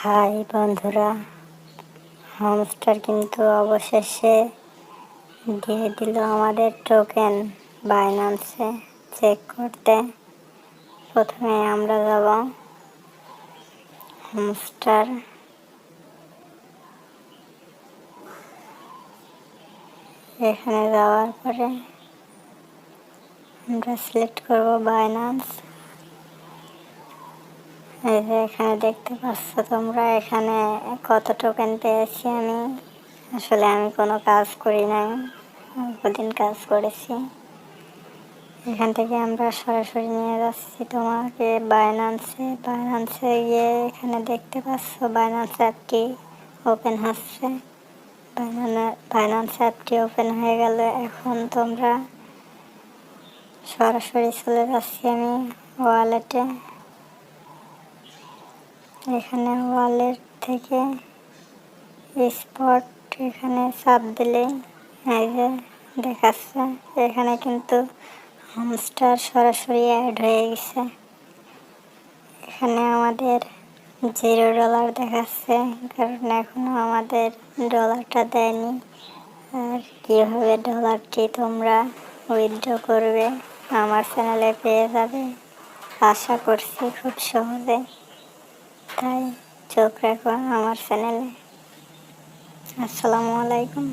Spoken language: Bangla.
হাই বন্ধুরা, হামস্টার কিন্তু অবশেষে দিয়ে দিল আমাদের টোকেন বাইন্যান্সে চেক করতে। প্রথমে আমরা যাব হামস্টার, এখানে যাওয়ার পরে আমরা সিলেক্ট করব বাইন্যান্স। এই যে এখানে দেখতে পাচ্ছ তোমরা, এখানে কত টোকেন পেয়েছি আমি। আসলে আমি কোনো কাজ করি নাই, অল্পদিন কাজ করেছি। এখান থেকে আমরা সরাসরি নিয়ে যাচ্ছি তোমাকে বাইন্যান্সে গিয়ে এখানে দেখতে পাচ্ছ বাইন্যান্স অ্যাপটি ওপেন হচ্ছে। বাইন্যান্স অ্যাপটি ওপেন হয়ে গেলে এখন তোমরা সরাসরি চলে যাচ্ছি আমি ওয়ালেটে। এখানে ওয়ালেট থেকে স্পট এখানে চাপ দিলে এই যে দেখাচ্ছে, এখানে কিন্তু হামস্টার সরাসরি অ্যাড হয়ে গেছে। এখানে আমাদের $0 দেখাচ্ছে, কারণ এখনো আমাদের ডলারটা দেয়নি। আর কীভাবে ডলারটি তোমরা উইথড্র করবে আমার চ্যানেলে পেয়ে যাবে, আশা করছি খুব সহজে। তাই চোখ রাখো আমার চ্যানেলে। আসসালামু আলাইকুম।